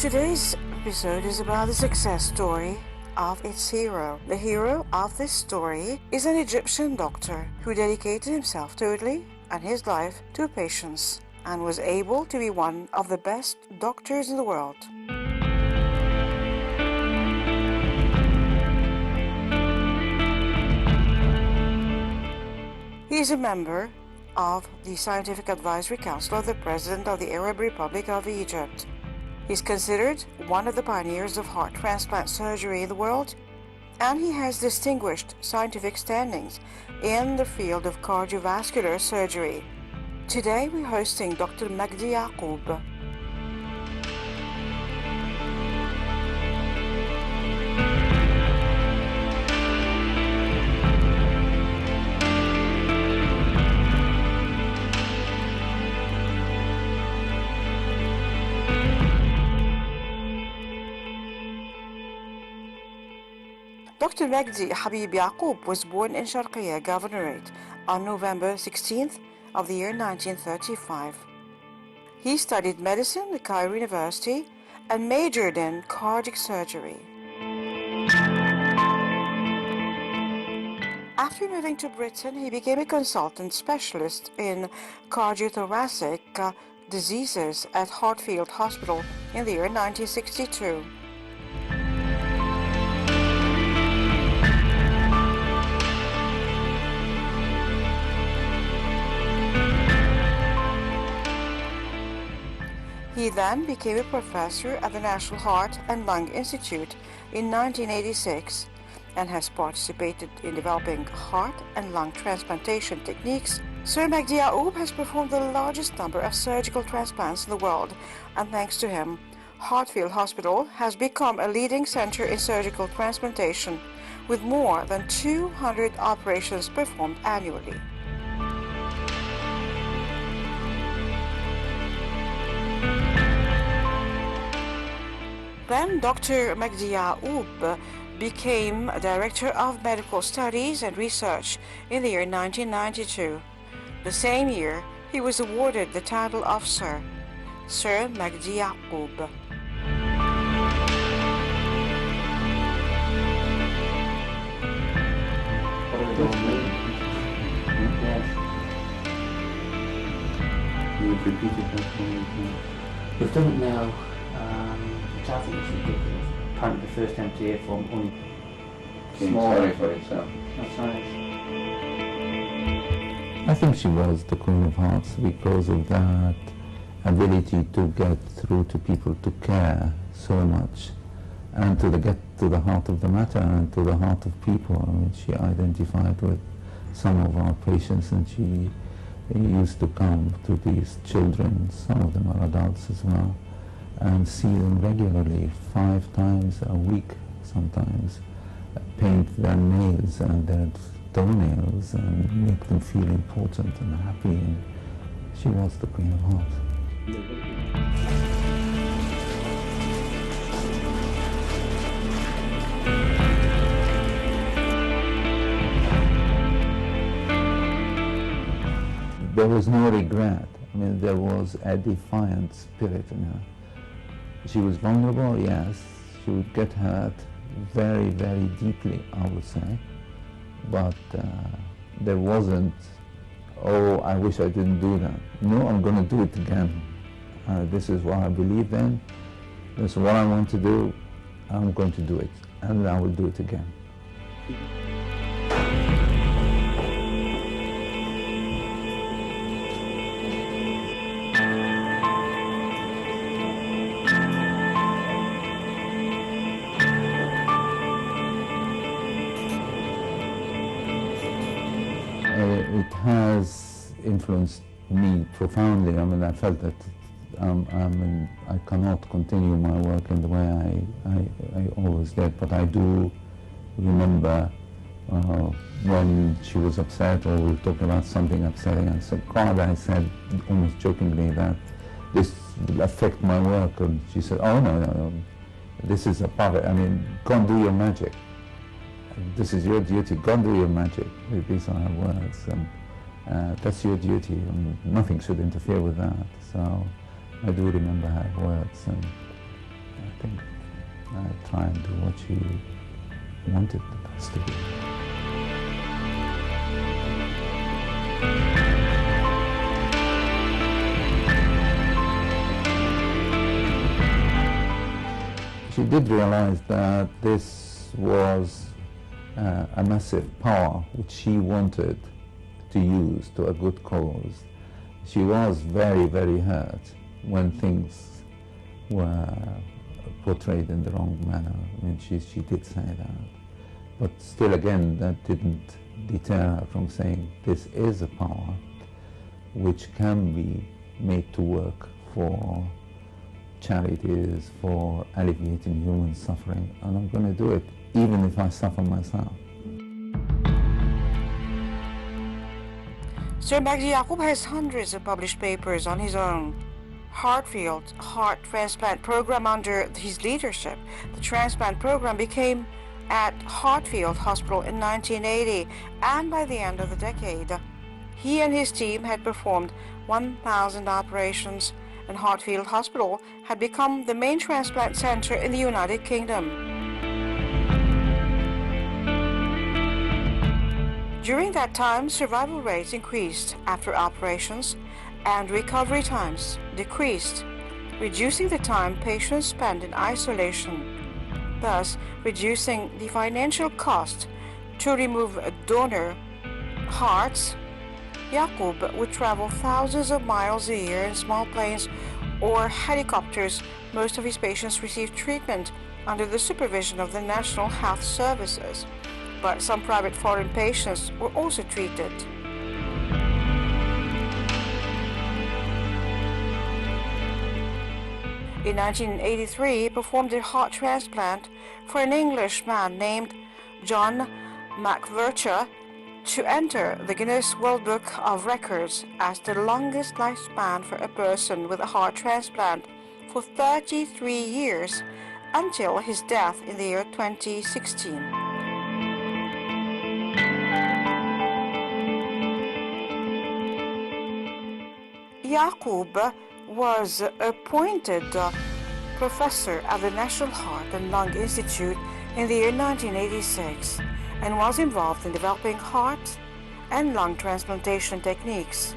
Today's episode is about the success story of its hero. The hero of this story is an Egyptian doctor who dedicated himself totally and his life to patients and was able to be one of the best doctors in the world. He is a member of the Scientific Advisory Council of the President of the Arab Republic of Egypt. He's considered one of the pioneers of heart transplant surgery in the world, and he has distinguished scientific standings in the field of cardiovascular surgery. Today we're hosting Dr. Magdi Yaqub. Dr. Magdi Habib Yaqub was born in Sharqiya Governorate on November 16th of the year 1935. He studied medicine at Cairo University and majored in cardiac surgery. After moving to Britain, he became a consultant specialist in cardiothoracic diseases at Hartfield Hospital in the year 1962. He then became a professor at the National Heart and Lung Institute in 1986 and has participated in developing heart and lung transplantation techniques. Sir Magdi Yaqub has performed the largest number of surgical transplants in the world, and thanks to him, Hartfield Hospital has become a leading center in surgical transplantation with more than 200 operations performed annually. Then Dr. Magdi Yaqub became Director of Medical Studies and Research in the year 1992. The same year, he was awarded the title of Sir Magdi Yaqub. You've repeated that for me. We've done it now. Which I think is ridiculous. Apparently the first MTA form only Sorry for itself. That's right. I think she was the Queen of Hearts because of that ability to get through to people, to care so much, and to get to the heart of the matter and to the heart of people. I mean, she identified with some of our patients, and she used to come to these children, some of them are adults as well, and see them regularly, 5 times a week sometimes, paint their nails and their toenails and make them feel important and happy, and she was the Queen of Hearts. There was no regret. I mean, there was a defiant spirit in her. She was vulnerable, yes. She would get hurt very, very deeply, I would say. But there wasn't, oh, I wish I didn't do that. No, I'm going to do it again. This is what I believe in. This is what I want to do. I'm going to do it. And I will do it again. It has influenced me profoundly. I mean, I felt that I cannot continue my work in the way I always did, but I do remember when she was upset or we were talking about something upsetting, and so God, I said almost jokingly that this will affect my work, and she said, oh no, this is a part of it. I mean, go and do your magic. This is your duty, go and do your magic. These are her words, and that's your duty, and nothing should interfere with that. So I do remember her words, think try and do what you wanted us to do. She did realize that this was a massive power which she wanted to use to a good cause. She was very, very hurt when things were portrayed in the wrong manner. I mean, she did say that. But still, again, that didn't deter her from saying this is a power which can be made to work for charities, for alleviating human suffering, and I'm going to do it even if I suffer myself. Sir Magdi Yacoob has hundreds of published papers on his own Hartfield heart transplant program under his leadership. The transplant program became at Hartfield Hospital in 1980, and by the end of the decade, he and his team had performed 1,000 operations, and Hartfield Hospital had become the main transplant center in the United Kingdom. During that time, survival rates increased after operations and recovery times decreased, reducing the time patients spend in isolation, thus reducing the financial cost to remove donor hearts. Yacoob would travel thousands of miles a year in small planes or helicopters. Most of his patients received treatment under the supervision of the National Health Services, but some private foreign patients were also treated. In 1983, he performed a heart transplant for an Englishman named John McVircher to enter the Guinness World Book of Records as the longest lifespan for a person with a heart transplant for 33 years until his death in the year 2016. Yacoob was appointed professor at the National Heart and Lung Institute in the year 1986 and was involved in developing heart and lung transplantation techniques.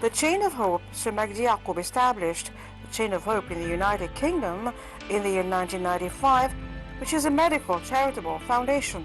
The Chain of Hope Sir Magdi Yacoob established the Chain of Hope in the United Kingdom in the year 1995, which is a medical charitable foundation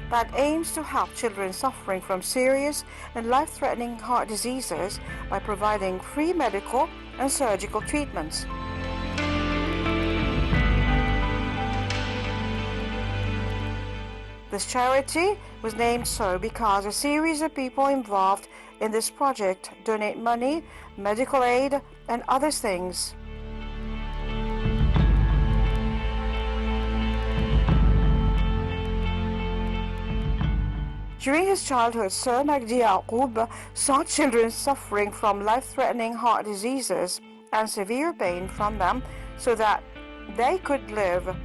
that aims to help children suffering from serious and life-threatening heart diseases by providing free medical and surgical treatments. This charity was named so because a series of people involved in this project donate money, medical aid, and other things. During his childhood, Sir Magdi Yacoob saw children suffering from life-threatening heart diseases and severe pain from them so that they could live.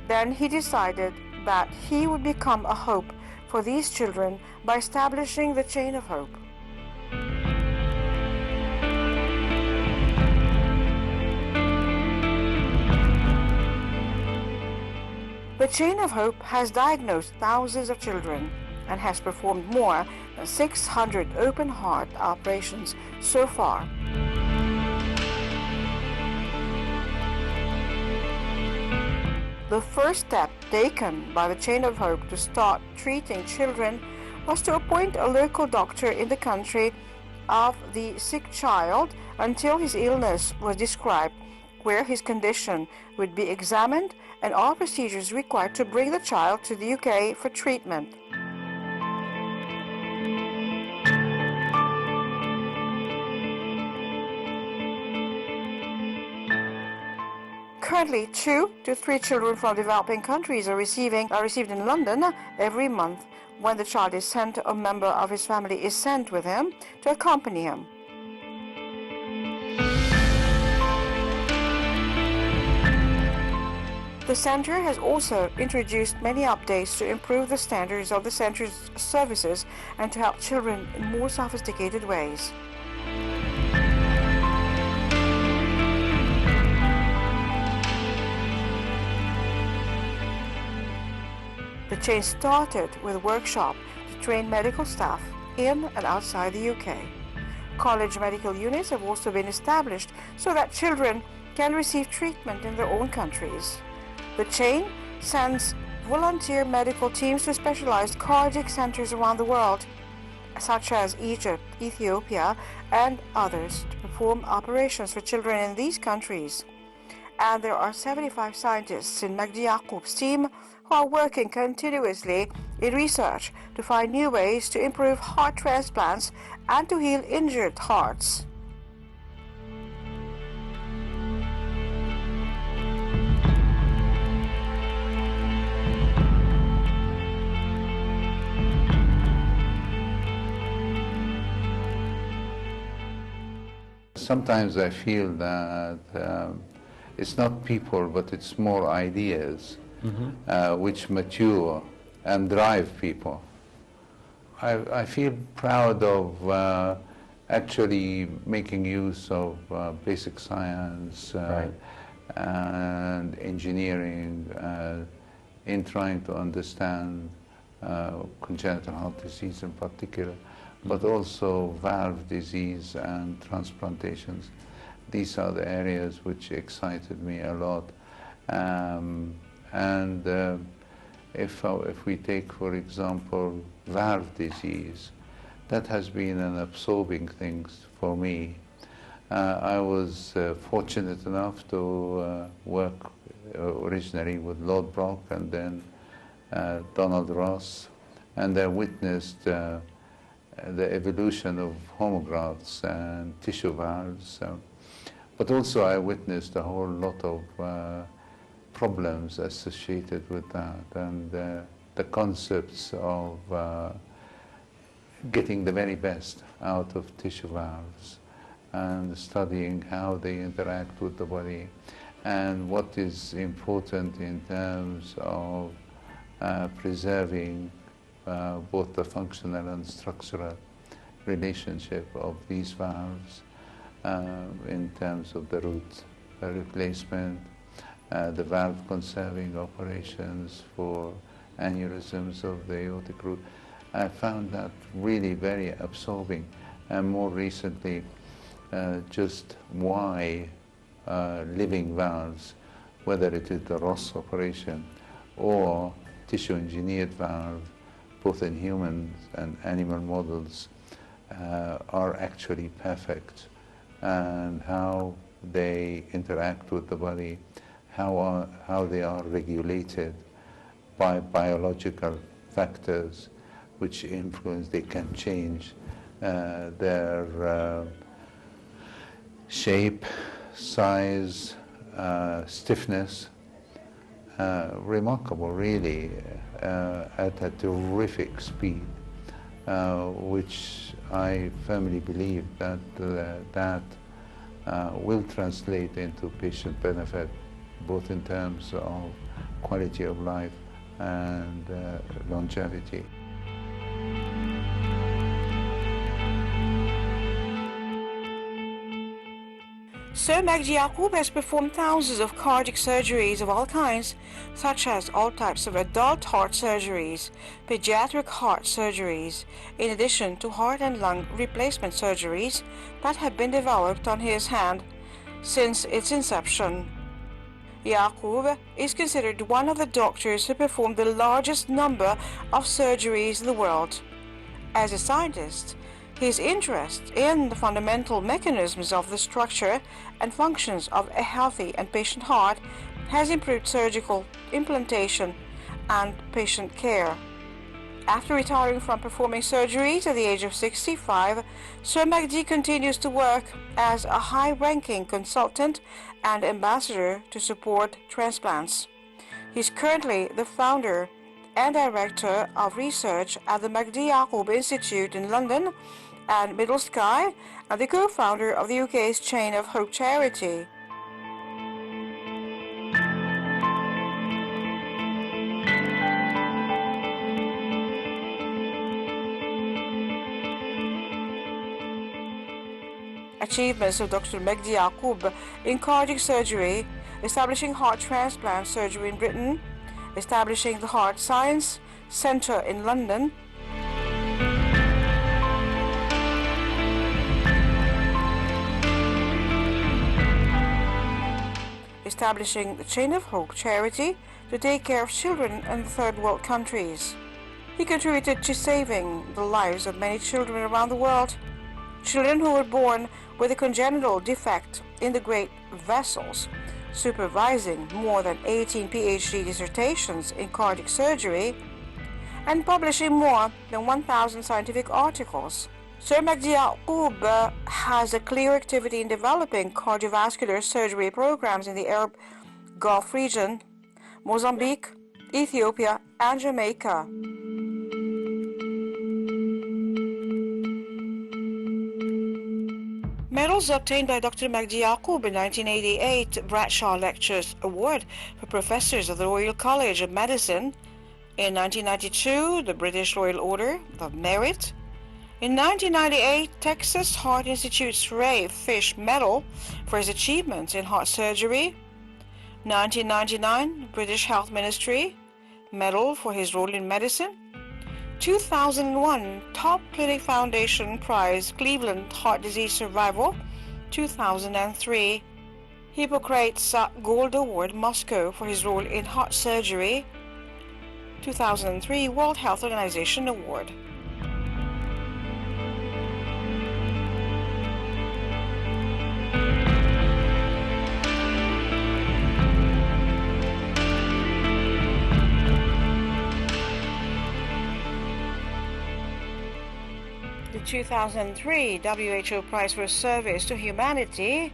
Then he decided that he would become a hope for these children by establishing the Chain of Hope. The Chain of Hope has diagnosed thousands of children and has performed more than 600 open heart operations so far. The first step taken by the Chain of Hope to start treating children was to appoint a local doctor in the country of the sick child until his illness was described, where his condition would be examined and all procedures required to bring the child to the UK for treatment. Currently, 2 to 3 children from developing countries are received in London every month when the child is sent. A member of his family is sent with him to accompany him. The The center has also introduced many updates to improve the standards of the center's services and to help children in more sophisticated ways. The chain started with a workshop to train medical staff in and outside the UK. College medical units have also been established so that children can receive treatment in their own countries. The chain sends volunteer medical teams to specialized cardiac centers around the world, such as Egypt, Ethiopia, and others, to perform operations for children in these countries. And there are 75 scientists in Magdi Yaqub's team who are working continuously in research to find new ways to improve heart transplants and to heal injured hearts. Sometimes I feel that it's not people, but it's more ideas which mature and drive people. I feel proud of actually making use of basic science and engineering in trying to understand congenital heart disease in particular, but also valve disease and transplantations. These are the areas which excited me a lot. If we take, for example, valve disease, that has been an absorbing thing for me. I was fortunate enough to work originally with Lord Brock and then Donald Ross, and I witnessed the evolution of homografts and tissue valves. But also I witnessed a whole lot of problems associated with that, and the concepts of getting the very best out of tissue valves and studying how they interact with the body and what is important in terms of preserving both the functional and structural relationship of these valves in terms of the root replacement, the valve conserving operations for aneurysms of the aortic root. I found that really very absorbing, and more recently just why living valves, whether it is the Ross operation or tissue engineered valve, both in humans and animal models, are actually perfect, and how they interact with the body, how they are regulated by biological factors which influence, they can change their shape, size, stiffness. Remarkable, really, at a terrific speed, which I firmly believe that will translate into patient benefit, both in terms of quality of life and longevity. Sir Magdi Yaqub has performed thousands of cardiac surgeries of all kinds, such as all types of adult heart surgeries, pediatric heart surgeries, in addition to heart and lung replacement surgeries that have been developed on his hand since its inception. Yaqub is considered one of the doctors who performed the largest number of surgeries in the world. As a scientist, his interest in the fundamental mechanisms of the structure and functions of a healthy and patient heart has improved surgical implantation and patient care. After retiring from performing surgeries at the age of 65, Sir Magdi continues to work as a high-ranking consultant and ambassador to support transplants. He's currently the founder and director of research at the Magdi Yaqub Institute in London and Middle Sky, and the co-founder of the UK's Chain of Hope charity. Achievements of Dr. Megdi Yacoub in cardiac surgery: establishing heart transplant surgery in Britain, establishing the Heart Science Centre in London, establishing the Chain of Hope charity to take care of children in third world countries. He contributed to saving the lives of many children around the world, children who were born with a congenital defect in the great vessels, supervising more than 18 PhD dissertations in cardiac surgery, and publishing more than 1,000 scientific articles. Sir Megdi Yacoub has a clear activity in developing cardiovascular surgery programs in the Arab Gulf region, Mozambique, Ethiopia, and Jamaica. Medals obtained by Dr. Megdi Yacoub in 1988 Bradshaw Lectures Award for Professors of the Royal College of Medicine. In 1992, the British Royal Order of Merit. In 1998, Texas Heart Institute's Ray Fish Medal for his achievements in heart surgery. 1999, British Health Ministry Medal for his role in medicine. 2001, Top Clinic Foundation Prize Cleveland Heart Disease Survival. 2003, Hippocrates Gold Award Moscow for his role in heart surgery. 2003, World Health Organization Award. The 2003 WHO Prize for Service to Humanity.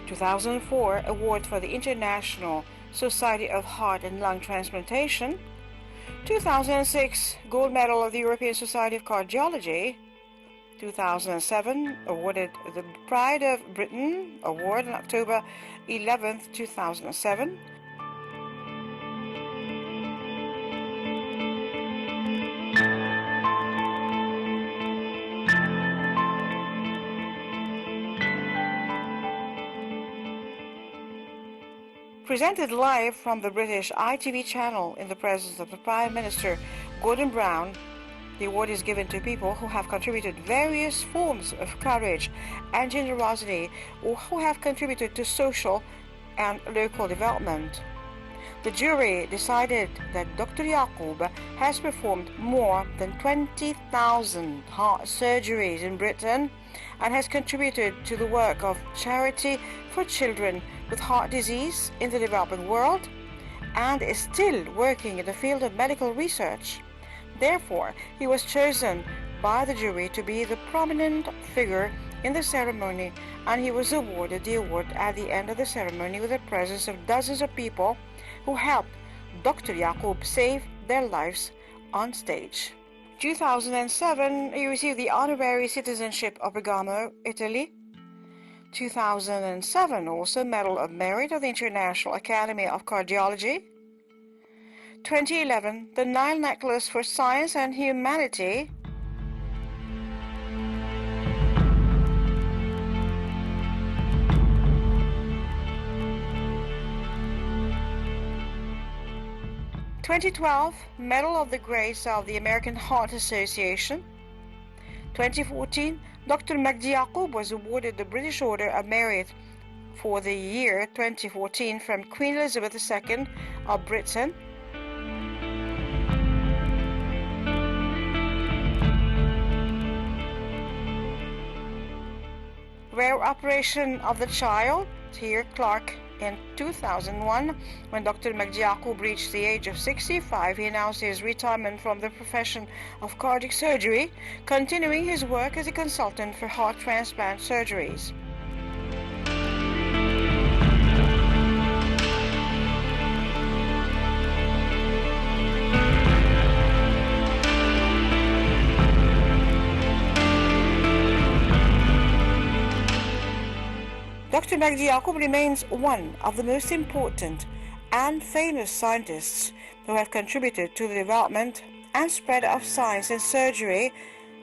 2004, Award for the International Society of Heart and Lung Transplantation. 2006, Gold Medal of the European Society of Cardiology. 2007, awarded the Pride of Britain Award on October 11th, 2007. Presented live from the British ITV channel in the presence of the Prime Minister Gordon Brown, the award is given to people who have contributed various forms of courage and generosity, or who have contributed to social and local development. The jury decided that Dr. Yacoub has performed more than 20,000 heart surgeries in Britain and has contributed to the work of charity for children with heart disease in the developing world, and is still working in the field of medical research. Therefore, he was chosen by the jury to be the prominent figure in the ceremony, and he was awarded the award at the end of the ceremony with the presence of dozens of people who helped Dr. Yacoub save their lives on stage. 2007, he received the honorary citizenship of Bergamo, Italy. 2007, also Medal of Merit of the International Academy of Cardiology. 2011, the Nile Necklace for Science and Humanity. 2012, Medal of the Grace of the American Heart Association. 2014, Dr. Megdi Yacoub was awarded the British Order of Merit for the year 2014 from Queen Elizabeth II of Britain. Rare operation of the child, here Clark. In 2001, when Dr. Megdi Yacoub reached the age of 65, he announced his retirement from the profession of cardiac surgery, continuing his work as a consultant for heart transplant surgeries. Dr. Megdi Yacoub remains one of the most important and famous scientists who have contributed to the development and spread of science in surgery,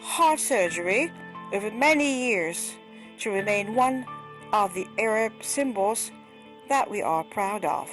heart surgery, over many years. to remain one of the Arab symbols that we are proud of.